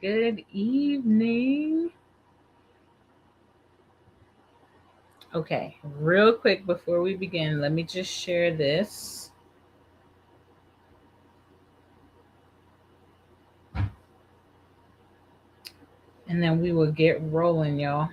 Good evening. Okay, real quick before we begin, let me just share this. And then we will get rolling, y'all.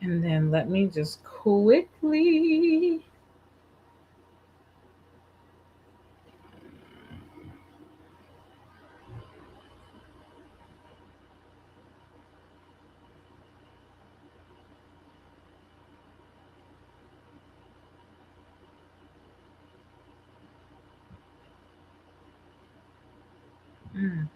And then let me just quickly. Mm.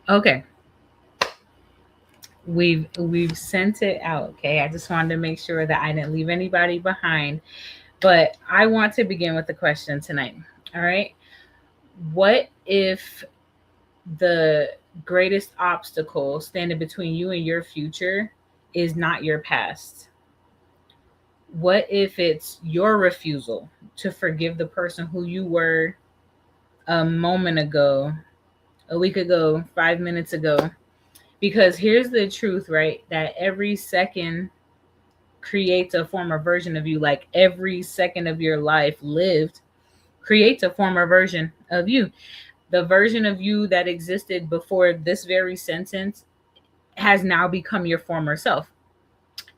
Okay, we've sent it out. Okay, I just wanted to make sure that I didn't leave anybody behind. But I want to begin with the question tonight. All right, what if the greatest obstacle standing between you and your future is not your past? What if it's your refusal to forgive the person who you were a moment ago, a week ago, 5 minutes ago? Because here's the truth, right? That every second creates a former version of you. Like every second of your life lived creates a former version of you. The version of you that existed before this very sentence has now become your former self.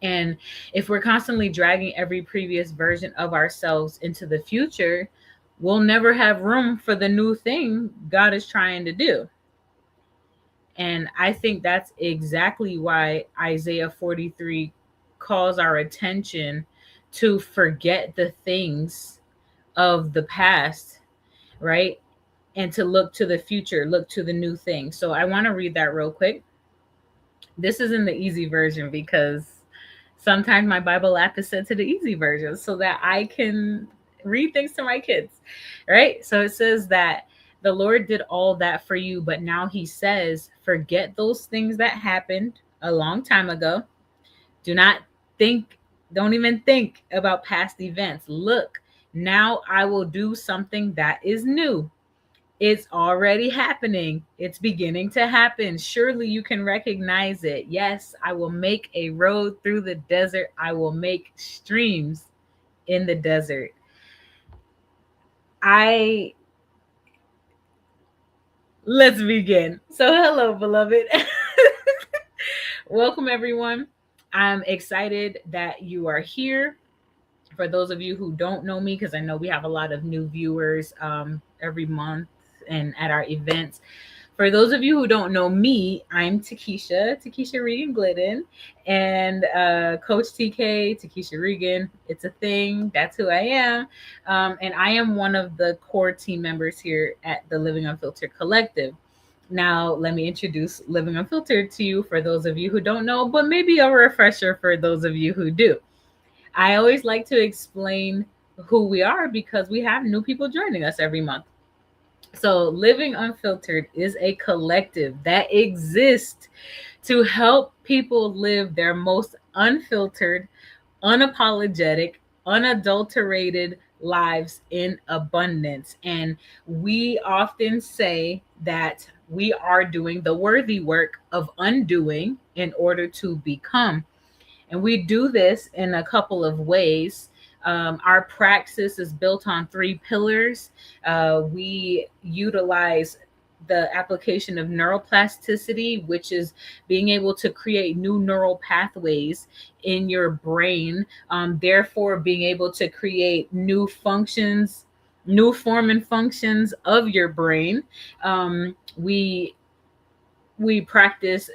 And if we're constantly dragging every previous version of ourselves into the future, we'll never have room for the new thing God is trying to do. And I think that's exactly why Isaiah 43 calls our attention to forget the things of the past, right? And to look to the future, look to the new thing. So I want to read that real quick. This is in the easy version because sometimes my Bible app is set to the easy version so that I can read things to my kids, right? So it says that the Lord did all that for you, but now he says, forget those things that happened a long time ago. Do not think, don't even think about past events. Look, now I will do something that is new. It's already happening. It's beginning to happen. Surely you can recognize it. Yes, I will make a road through the desert. I will make streams in the desert. I Let's begin. So, hello, beloved. Welcome, everyone. I'm excited that you are here. For those of you who don't know me, because I know we have a lot of new viewers every month and at our events. For those of you who don't know me, I'm Takesha Regan Glidden, and Coach TK, Takesha Regan. It's a thing. That's who I am. And I am one of the core team members here at the Living Unfiltered Collective. Now, let me introduce Living Unfiltered to you for those of you who don't know, but maybe a refresher for those of you who do. I always like to explain who we are because we have new people joining us every month. So, Living Unfiltered is a collective that exists to help people live their most unfiltered, unapologetic, unadulterated lives in abundance. And we often say that we are doing the worthy work of undoing in order to become. And we do this in a couple of ways. Our praxis is built on three pillars. We utilize the application of neuroplasticity, which is being able to create new neural pathways in your brain, therefore being able to create new functions, new form and functions of your brain. We practice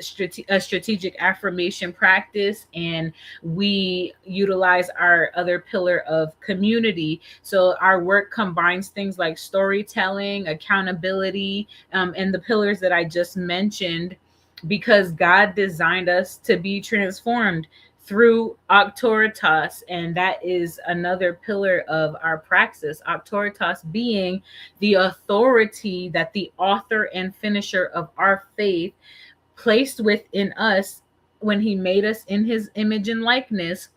a strategic affirmation practice, and we utilize our other pillar of community. So our work combines things like storytelling, accountability, and the pillars that I just mentioned, because God designed us to be transformed through auctoritas, and that is another pillar of our praxis. Auctoritas being the authority that the author and finisher of our faith placed within us when he made us in his image and likeness,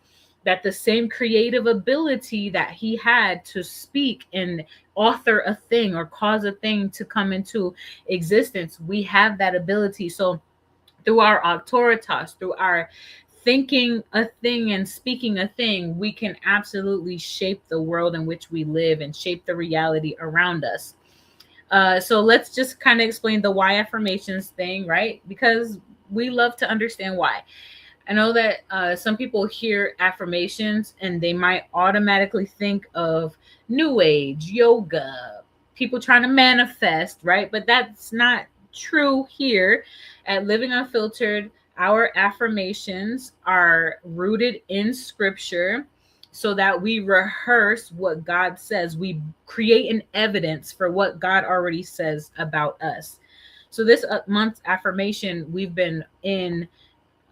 that the same creative ability that he had to speak and author a thing or cause a thing to come into existence, we have that ability. So through our auctoritas, through our thinking a thing and speaking a thing, we can absolutely shape the world in which we live and shape the reality around us. So let's just kind of explain the why affirmations thing, right? Because we love to understand why. I know that some people hear affirmations and they might automatically think of new age, yoga, people trying to manifest, right? But that's not true here at Living Unfiltered. Our affirmations are rooted in scripture so that we rehearse what God says. We create an evidence for what God already says about us. So this month's affirmation, we've been in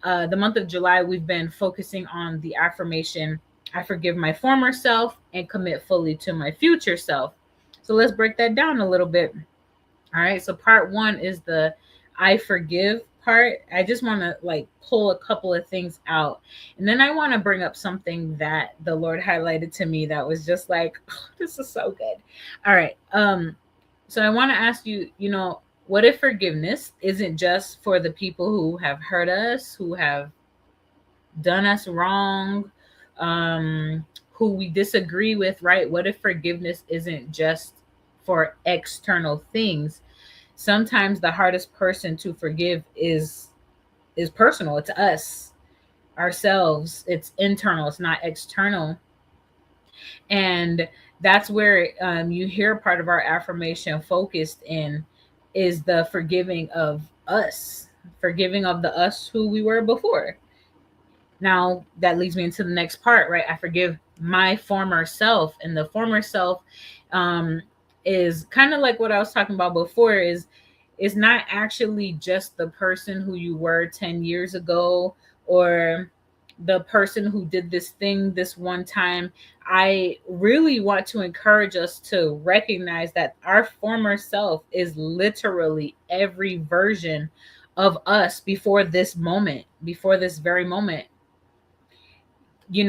the month of July, we've been focusing on the affirmation, I forgive my former self and commit fully to my future self. So let's break that down a little bit. All right. So part one is the I forgive part. I just want to pull a couple of things out. And then I want to bring up something that the Lord highlighted to me that was just like, oh, this is so good. All right. So I want to ask you, what if forgiveness isn't just for the people who have hurt us, who have done us wrong, who we disagree with, right? What if forgiveness isn't just for external things? Sometimes the hardest person to forgive is personal. It's us, ourselves. It's internal. It's not external. And that's where you hear part of our affirmation focused in is the forgiving of us, forgiving of the us who we were before. Now that leads me into the next part, right? I forgive my former self, and the former self is kind of like what I was talking about before. Is not actually just the person who you were 10 years ago or the person who did this thing this one time. I really want to encourage us to recognize that our former self is literally every version of us before this moment, before this very moment. You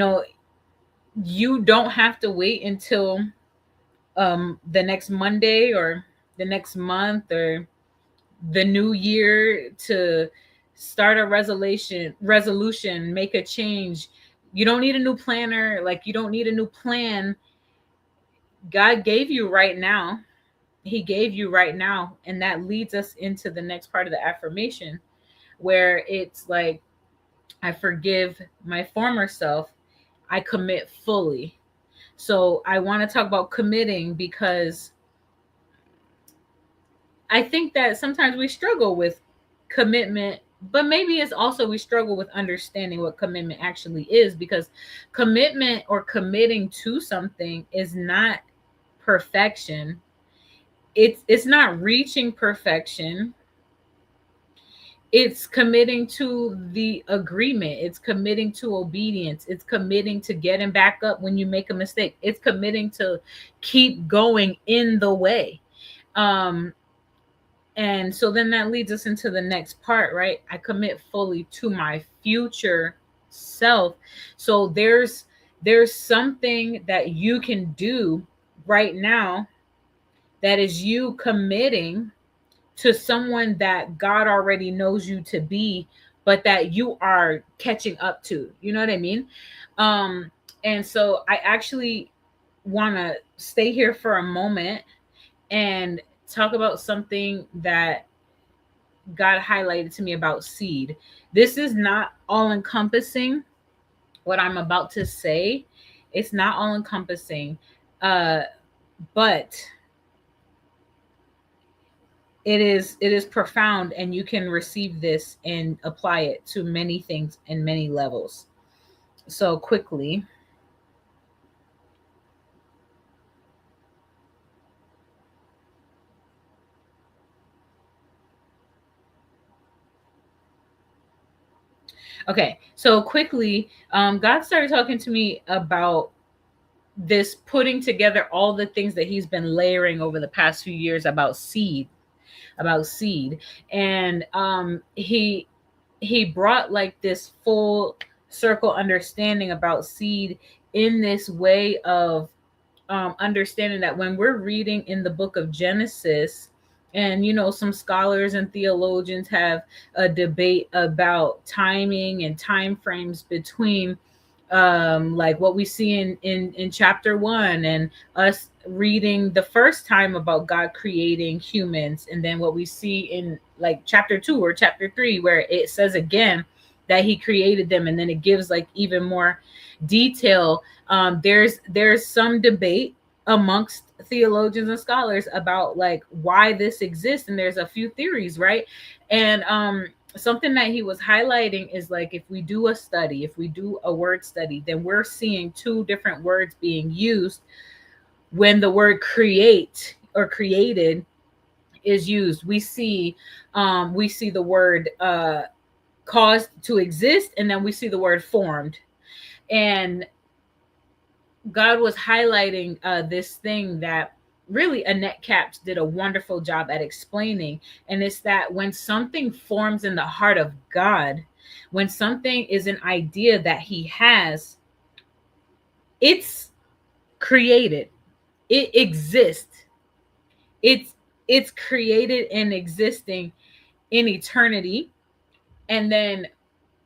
don't have to wait until the next Monday or the next month or the new year to start a resolution, make a change. You don't need a new planner. You don't need a new plan. God gave you right now. He gave you right now. And that leads us into the next part of the affirmation, where it's like, I forgive my former self. I commit fully. So I want to talk about committing because I think that sometimes we struggle with commitment, but maybe it's also we struggle with understanding what commitment actually is, because commitment or committing to something is not perfection. It's not reaching perfection. It's committing to the agreement. It's committing to obedience. It's committing to getting back up when you make a mistake. It's committing to keep going in the way. Um, and so then that leads us into the next part, right? I commit fully to my future self. So there's something that you can do right now that is you committing to someone that God already knows you to be, but that you are catching up to. You know what I mean? Um, and so I actually want to stay here for a moment and talk about something that God highlighted to me about seed. This is not all encompassing. What I'm about to say, it's not all encompassing, uh, but it is profound, and you can receive this and apply it to many things and many levels. So quickly, okay, so quickly, God started talking to me about this, putting together all the things that he's been layering over the past few years about seed. And he brought like this full circle understanding about seed, in this way of understanding that when we're reading in the book of Genesis, and some scholars and theologians have a debate about timing and time frames between like what we see in chapter 1, and us reading the first time about God creating humans, and then what we see in like chapter 2 or chapter 3, where it says again that he created them, and then it gives like even more detail. There's some debate amongst theologians and scholars about like why this exists, and there's a few theories, right? And something that he was highlighting is like, if we do a study, if we do a word study, then we're seeing two different words being used when the word create or created is used. We see the word caused to exist, and then we see the word formed. And God was highlighting this thing that really Annette Capps did a wonderful job at explaining. And it's that when something forms in the heart of God, when something is an idea that he has, it's created. It exists. It's created and existing in eternity. And then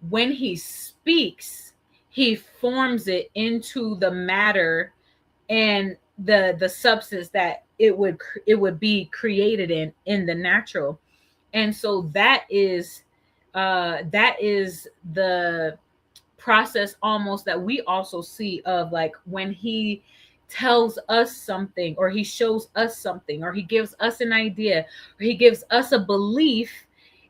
when he speaks, he forms it into the matter and the substance that it would be created in the natural. And so that is the process almost that we also see of like when he tells us something, or he shows us something, or he gives us an idea, or he gives us a belief,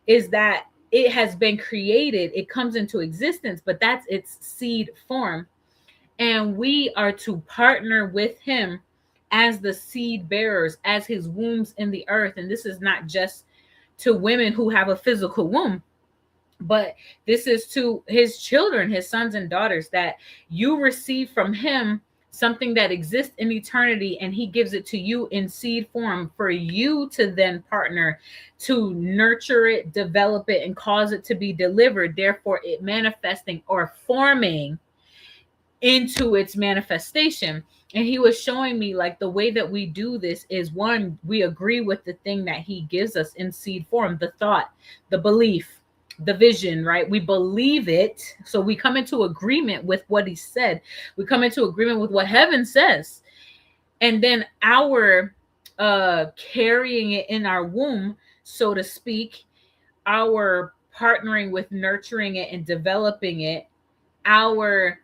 is that it has been created, it comes into existence, but that's its seed form. And we are to partner with him as the seed bearers, as his wombs in the earth. And this is not just to women who have a physical womb, but this is to his children, his sons and daughters, that you receive from him something that exists in eternity, and he gives it to you in seed form for you to then partner to nurture it, develop it, and cause it to be delivered, therefore it manifesting or forming into its manifestation. And he was showing me like the way that we do this is, one, we agree with the thing that he gives us in seed form, the thought, the belief, the vision, right? We believe it. So we come into agreement with what he said. We come into agreement with what heaven says. And then our carrying it in our womb, so to speak, our partnering with nurturing it and developing it, our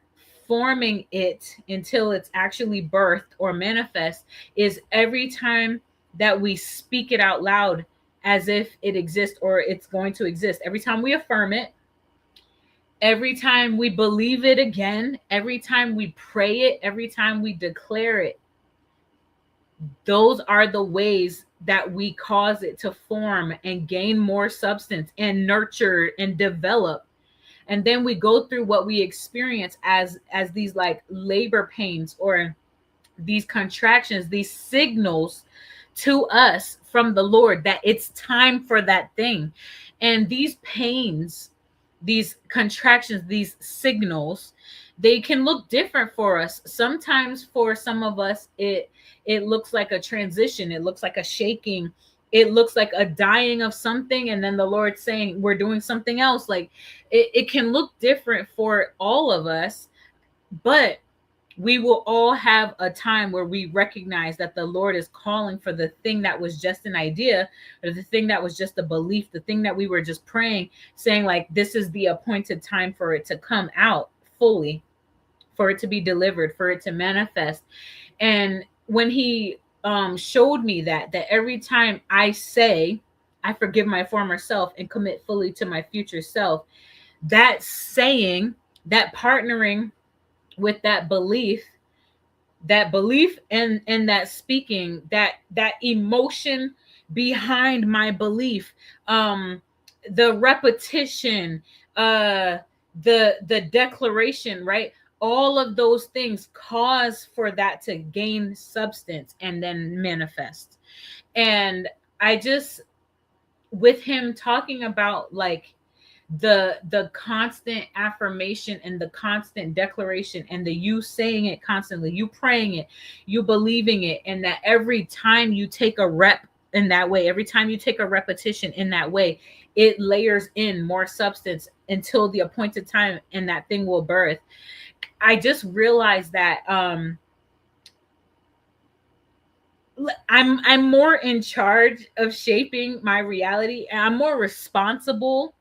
forming it until it's actually birthed or manifest, is every time that we speak it out loud, as if it exists or it's going to exist. Every time we affirm it, every time we believe it again, every time we pray it, every time we declare it, those are the ways that we cause it to form and gain more substance and nurture and develop. And then we go through what we experience as these like labor pains or these contractions, these signals to us from the Lord that it's time for that thing. And these pains, these contractions, these signals, they can look different for us. Sometimes for some of us, it looks like a transition, it looks like a shaking, it looks like a dying of something, and then the Lord saying we're doing something else. Like it can look different for all of us, but we will all have a time where we recognize that the Lord is calling for the thing that was just an idea, or the thing that was just a belief, the thing that we were just praying, saying like, this is the appointed time for it to come out fully, for it to be delivered, for it to manifest. And when he showed me that every time I say, I forgive my former self and commit fully to my future self, that saying, that partnering with that belief and that speaking, that emotion behind my belief, the repetition, the declaration, right? All of those things cause for that to gain substance and then manifest. And I just, with him talking about like the constant affirmation and the constant declaration and the you saying it constantly, you praying it, you believing it, and that every time you take a rep in that way, every time you take a repetition in that way, it layers in more substance until the appointed time and that thing will birth. I just realized that I'm more in charge of shaping my reality, and I'm more responsible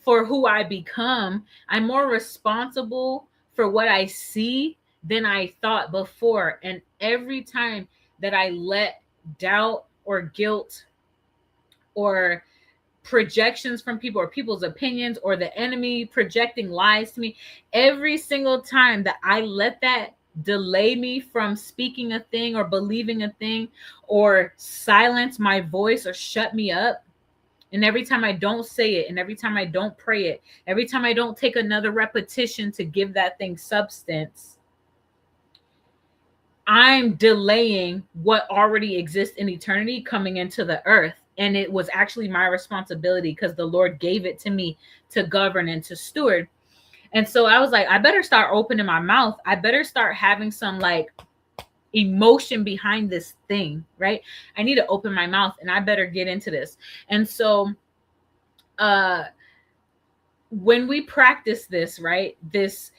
for who I become. I'm more responsible for what I see than I thought before. And every time that I let doubt or guilt or projections from people or people's opinions or the enemy projecting lies to me, every single time that I let that delay me from speaking a thing or believing a thing or silence my voice or shut me up, and every time I don't say it, and every time I don't pray it, every time I don't take another repetition to give that thing substance, I'm delaying what already exists in eternity coming into the earth. And it was actually my responsibility because the Lord gave it to me to govern and to steward. And so I was like, I better start opening my mouth. I better start having some like emotion behind this thing, right? I need to open my mouth and I better get into this. And so when we practice this, right, this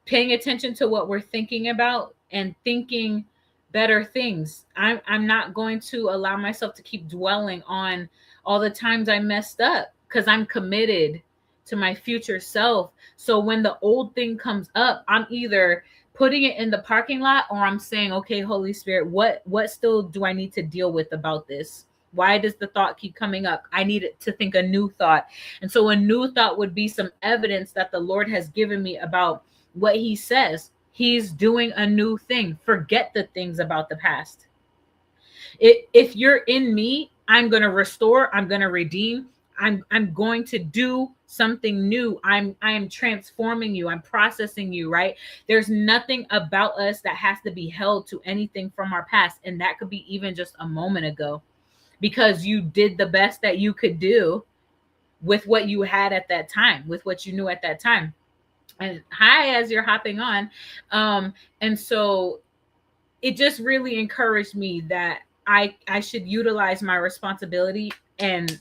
paying attention to what we're thinking about and thinking better things, I'm not going to allow myself to keep dwelling on all the times I messed up, because I'm committed to my future self. So when the old thing comes up, I'm either putting it in the parking lot or I'm saying, okay, Holy Spirit, what still do I need to deal with about this? Why does the thought keep coming up? I need to think a new thought. And so a new thought would be some evidence that the Lord has given me about what he says. He's doing a new thing. Forget the things about the past. If you're in me, I'm going to restore, I'm going to redeem, I'm going to do something new. I am transforming you. I'm processing you, right? There's nothing about us that has to be held to anything from our past. And that could be even just a moment ago, because you did the best that you could do with what you had at that time, with what you knew at that time. And hi, as you're hopping on. And so it just really encouraged me that I should utilize my responsibility and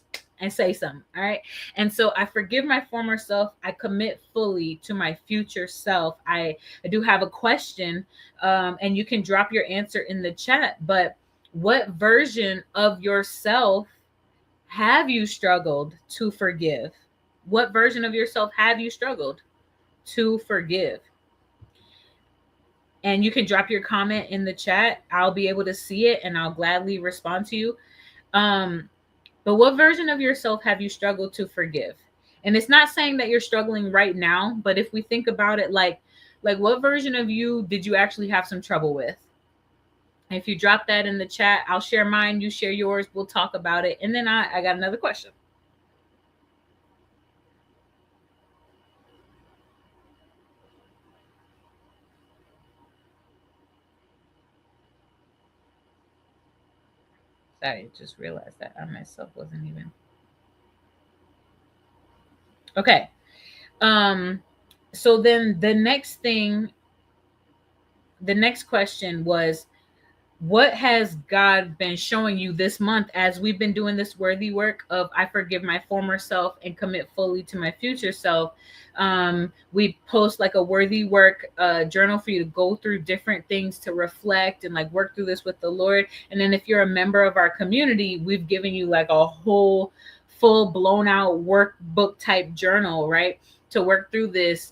say something. All right. And so I forgive my former self. I commit fully to my future self. I do have a question, and you can drop your answer in the chat. But what version of yourself have you struggled to forgive? What version of yourself have you struggled to forgive? And you can drop your comment in the chat. I'll be able to see it and I'll gladly respond to you. But what version of yourself have you struggled to forgive? And it's not saying that you're struggling right now, but if we think about it, like what version of you did you actually have some trouble with? If you drop that in the chat, I'll share mine, you share yours, we'll talk about it. And then I got another question. Sorry, just realized that I myself wasn't even. Okay. So then the next question was, what has God been showing you this month as we've been doing this worthy work of I forgive my former self and commit fully to my future self? We post like a worthy work journal for you to go through different things to reflect and like work through this with the Lord. And then if you're a member of our community, we've given you like a whole full blown out workbook type journal, right? To work through this.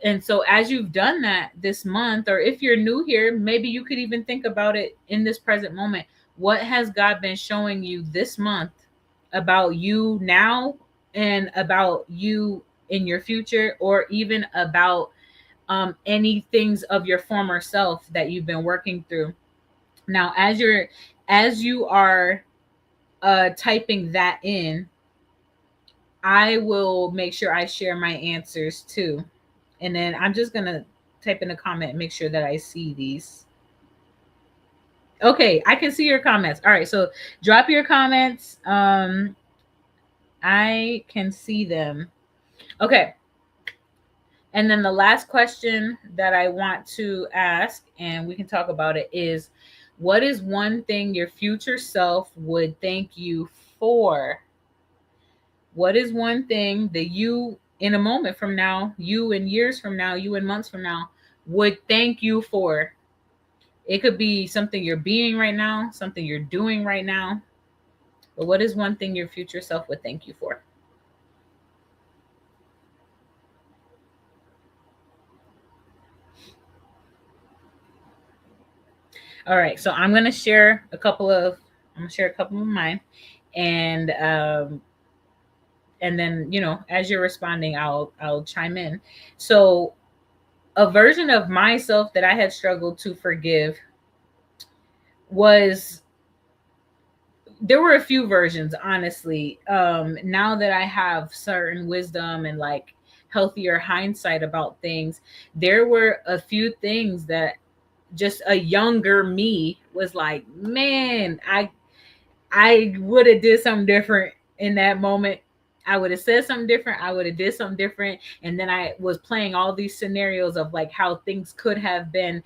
And so as you've done that this month, or if you're new here, maybe you could even think about it in this present moment. What has God been showing you this month about you now and about you in your future, or even about any things of your former self that you've been working through? Now, as you are typing that in, I will make sure I share my answers too. And then I'm just going to type in a comment and make sure that I see these. Okay, I can see your comments. All right, so drop your comments. I can see them. Okay. And then the last question that I want to ask, and we can talk about it, is what is one thing your future self would thank you for? What is one thing that you, in a moment from now, you in years from now, you in months from now, would thank you for? It could be something you're being right now, something you're doing right now. But what is one thing your future self would thank you for? All right, so I'm gonna share a couple of mine, and and then as you're responding, I'll chime in. So a version of myself that I had struggled to forgive was, there were a few versions, honestly. Now that I have certain wisdom and like healthier hindsight about things, there were a few things that just a younger me was like, man, I would have did something different in that moment. I would have said something different. I would have did something different. And then I was playing all these scenarios of like how things could have been,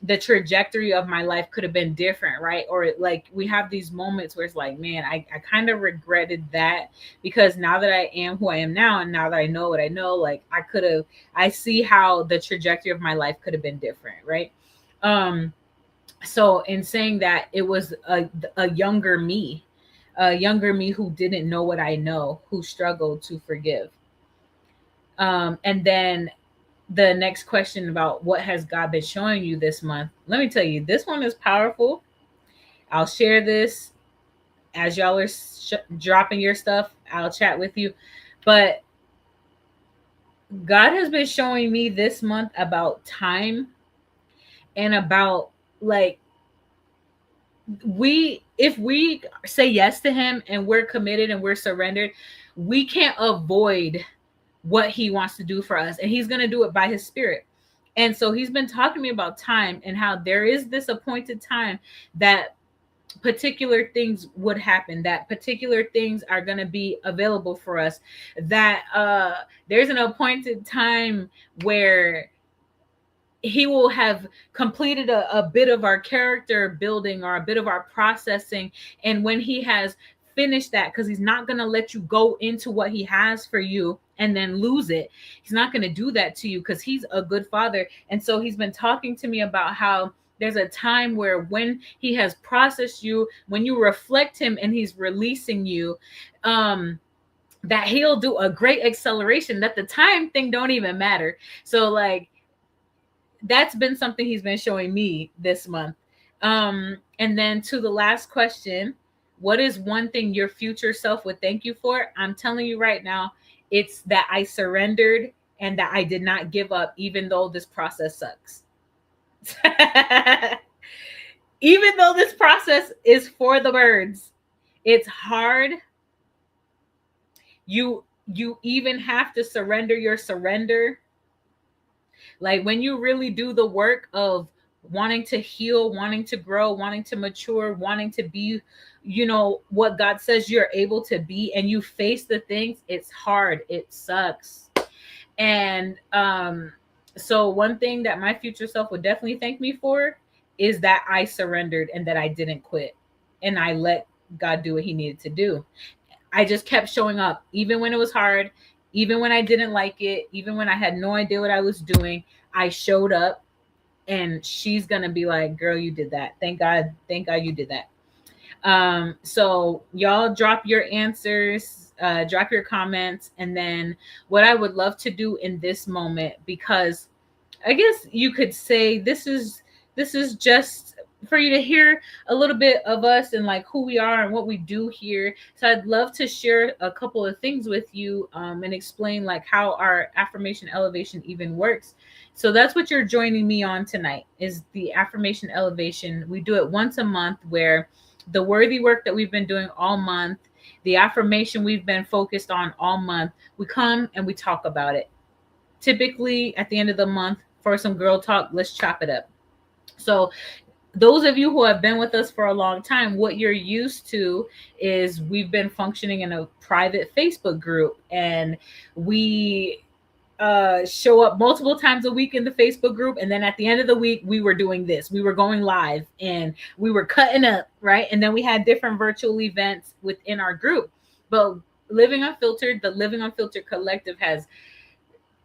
the trajectory of my life could have been different, right? Or like we have these moments where it's like, man, I kind of regretted that, because now that I am who I am now, and now that I know what I know, like I see how the trajectory of my life could have been different, right? So in saying that, it was a younger me, who didn't know what I know, who struggled to forgive. And then the next question about what has God been showing you this month, let me tell you, this one is powerful. I'll share this as y'all are dropping your stuff. I'll chat with you. But God has been showing me this month about time, and about like, if we say yes to him and we're committed and we're surrendered, we can't avoid what he wants to do for us, and he's going to do it by his spirit. And so he's been talking to me about time, and how there is this appointed time that particular things would happen, that particular things are going to be available for us, that there's an appointed time where he will have completed a bit of our character building, or a bit of our processing. And when he has finished that, because he's not going to let you go into what he has for you and then lose it. He's not going to do that to you, because he's a good father. And so he's been talking to me about how there's a time where when he has processed you, when you reflect him and he's releasing you, that he'll do a great acceleration, that the time thing don't even matter. So like, that's been something he's been showing me this month. And then to the last question, What is one thing your future self would thank you for? I'm telling you right now, it's that I surrendered and that I did not give up, even though this process sucks. Even though this process is for the birds, it's hard. You even have to surrender your surrender. Like when you really do the work of wanting to heal, wanting to grow, wanting to mature, wanting to be, what God says you're able to be, and you face the things, it's hard, it sucks. And so one thing that my future self would definitely thank me for is that I surrendered and that I didn't quit and I let God do what he needed to do. I just kept showing up, even when it was hard, even when I didn't like it, even when I had no idea what I was doing. I showed up, and she's gonna be like, "Girl, you did that. Thank God you did that." So y'all drop your answers, drop your comments, and then what I would love to do in this moment, because I guess you could say this is just for you to hear a little bit of us and like who we are and what we do here. So I'd love to share a couple of things with you, and explain like how our affirmation elevation even works. So that's what you're joining me on tonight, is the affirmation elevation. We do it once a month, where the worthy work that we've been doing all month, the affirmation we've been focused on all month, we come and we talk about it. Typically at the end of the month, for some girl talk, let's chop it up. So those of you who have been with us for a long time, what you're used to is we've been functioning in a private Facebook group, and we show up multiple times a week in the Facebook group. And then at the end of the week, we were doing this. We were going live and we were cutting up, right? And then we had different virtual events within our group. But Living Unfiltered, the Living Unfiltered collective has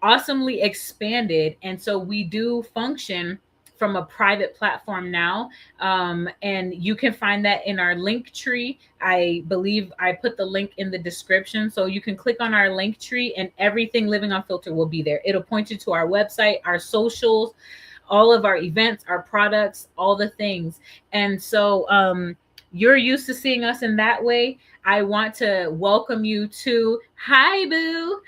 awesomely expanded. And so we do function from a private platform now. And you can find that in our link tree. I believe I put the link in the description. So you can click on our link tree and everything Living Unfiltered will be there. It'll point you to our website, our socials, all of our events, our products, all the things. And so you're used to seeing us in that way. I want to welcome you to, hi, boo.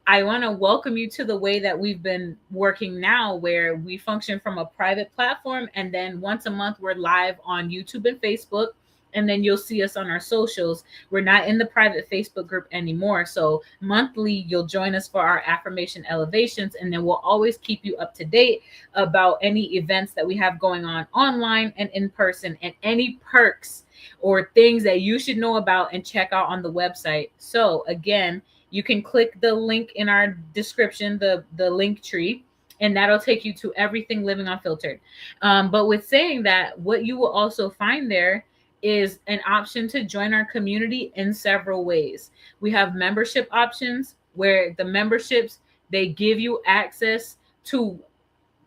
I want to welcome you to the way that we've been working now, where we function from a private platform. And then once a month, we're live on YouTube and Facebook. And then you'll see us on our socials. We're not in the private Facebook group anymore. So monthly, you'll join us for our affirmation elevations. And then we'll always keep you up to date about any events that we have going on online and in person, and any perks or things that you should know about and check out on the website. So again, you can click the link in our description, the link tree, and that'll take you to everything Living Unfiltered. But with saying that, what you will also find there is an option to join our community in several ways. We have membership options, where the memberships, they give you access to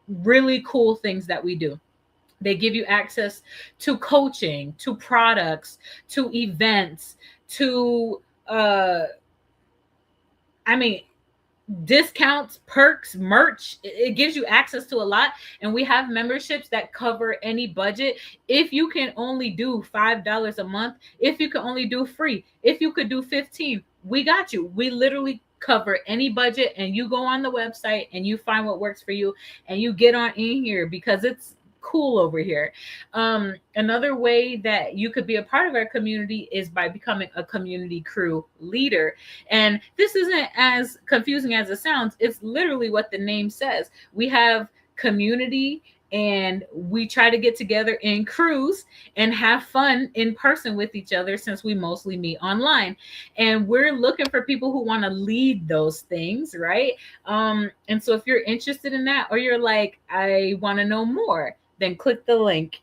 really cool things that we do. They give you access to coaching, to products, to events, to I mean, discounts, perks, merch. It gives you access to a lot. And we have memberships that cover any budget. If you can only do $5 a month, if you can only do free, if you could do 15, we got you. We literally cover any budget, and you go on the website and you find what works for you and you get on in here, because it's cool over here. Another way that you could be a part of our community is by becoming a community crew leader. And this isn't as confusing as it sounds. It's literally what the name says. We have community, and we try to get together in crews and have fun in person with each other, since we mostly meet online. And we're looking for people who want to lead those things, right? And so if you're interested in that, or you're like, I want to know more, then click the link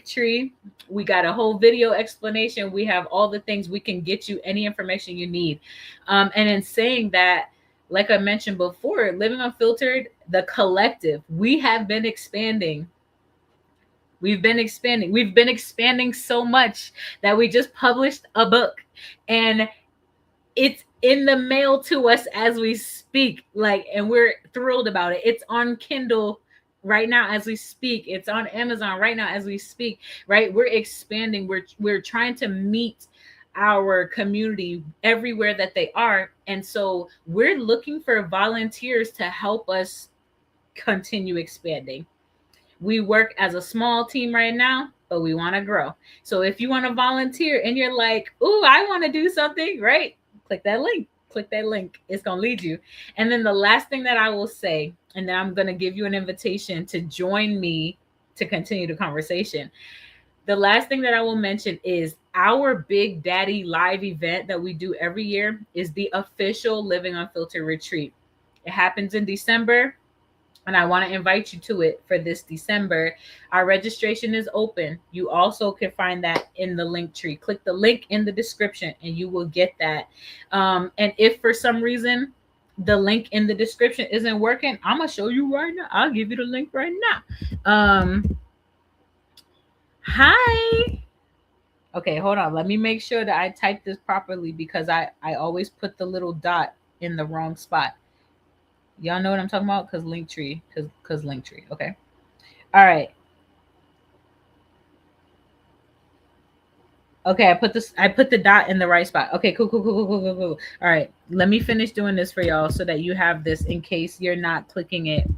tree. We got a whole video explanation. We have all the things. We can get you any information you need. And in saying that, like I mentioned before, Living Unfiltered, the collective, we have been expanding. We've been expanding so much that we just published a book, and it's in the mail to us as we speak. And we're thrilled about it. It's on Kindle right now as we speak. It's on Amazon right now as we speak, right? We're expanding. We're trying to meet our community everywhere that they are. And so we're looking for volunteers to help us continue expanding. We work as a small team right now, but we want to grow. So if you want to volunteer and you're like, "Ooh, I want to do something," right? Click that link. Click that link. It's going to lead you. And then the last thing that I will say, and then I'm going to give you an invitation to join me to continue the conversation. The last thing that I will mention is our Big Daddy live event that we do every year is the official Living Unfiltered retreat. It happens in December, and I want to invite you to it for this December. Our registration is open. You also can find that in the link tree. Click the link in the description and you will get that. And if for some reason the link in the description isn't working, I'm going to show you right now. I'll give you the link right now. Hi. Okay, hold on. Let me make sure that I type this properly because I always put the little dot in the wrong spot. Y'all know what I'm talking about? Because Linktree. Because Linktree. Okay. All right. Okay, I put the dot in the right spot. Okay, cool. All right. Let me finish doing this for y'all so that you have this in case you're not clicking it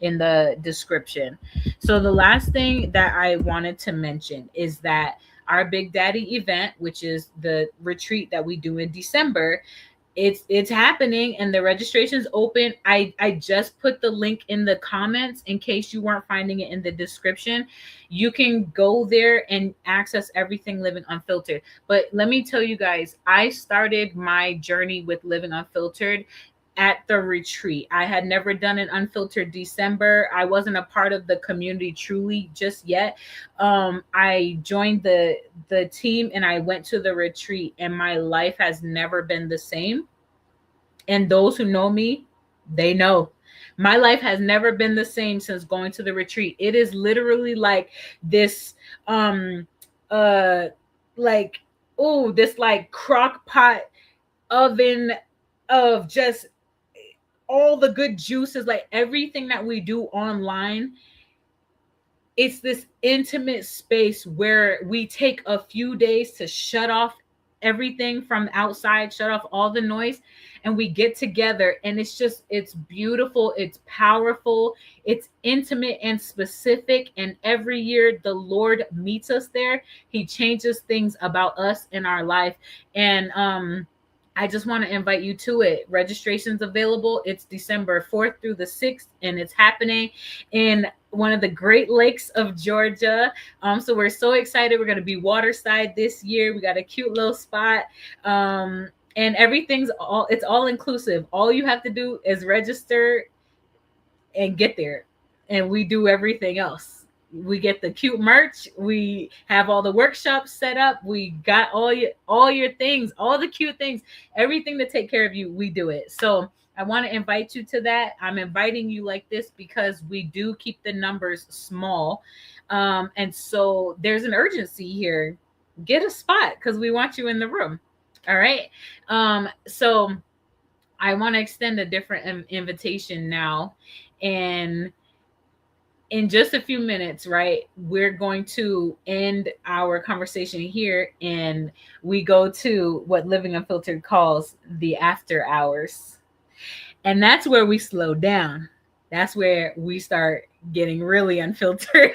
in the description. So the last thing that I wanted to mention is that our Big Daddy event, which is the retreat that we do in December, it's happening and the registration's open. I just put the link in the comments in case you weren't finding it in the description. You can go there and access everything Living Unfiltered. But let me tell you guys, I started my journey with Living Unfiltered at the retreat. I had never done an Unfiltered December. I wasn't a part of the community truly just yet. I joined the team and I went to the retreat, and my life has never been the same. And those who know me, they know. My life has never been the same since going to the retreat. It is literally like this like this like crock pot oven of just all the good juices, like everything that we do online. It's this intimate space where we take a few days to shut off everything from outside, shut off all the noise, and we get together. And it's beautiful, it's powerful, it's intimate and specific. And every year the Lord meets us there. He changes things about us in our life. And I just want to invite you to it. Registration's available. It's December 4th through the 6th, and it's happening in one of the Great Lakes of Georgia. So we're so excited. We're going to be waterside this year. We got a cute little spot. And everything's it's all inclusive. All you have to do is register and get there. And we do everything else. We get the cute merch. We have all the workshops set up. We got all your things, all the cute things, everything to take care of you. We do it. So I want to invite you to that. I'm inviting you like this because we do keep the numbers small. And so there's an urgency here. Get a spot because we want you in the room. All right. So I want to extend a different invitation now. And in just a few minutes, right, we're going to end our conversation here and we go to what Living Unfiltered calls the after hours. And that's where we slow down. That's where we start getting really unfiltered.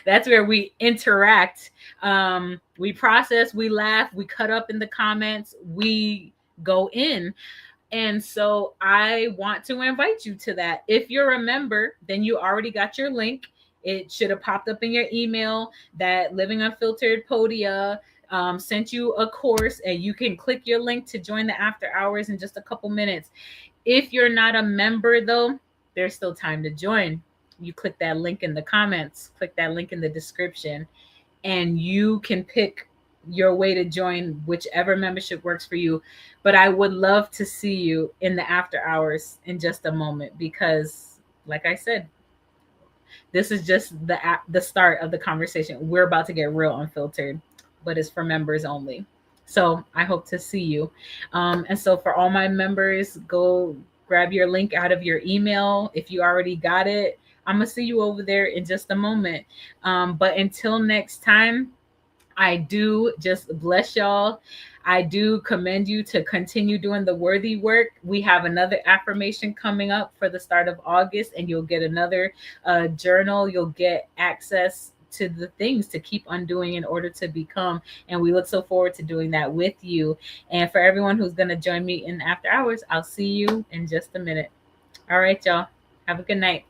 That's where we interact. We process, we laugh, we cut up in the comments, we go in. And so I want to invite you to that. If you're a member, then you already got your link. It should have popped up in your email that Living Unfiltered Podia sent you a course, and you can click your link to join the after hours in just a couple minutes. If you're not a member though, there's still time to join. You click that link in the comments, click that link in the description, and you can pick your way to join whichever membership works for you. But I would love to see you in the after hours in just a moment, because like I said, this is just the start of the conversation. We're about to get real unfiltered, but it's for members only. So I hope to see you. And so for all my members, go grab your link out of your email. If you already got it, I'm gonna see you over there in just a moment. But until next time, I do just bless y'all. I do commend you to continue doing the worthy work. We have another affirmation coming up for the start of August, and you'll get another journal. You'll get access to the things to keep on doing in order to become. And we look so forward to doing that with you. And for everyone who's going to join me in after hours, I'll see you in just a minute. All right, y'all. Have a good night.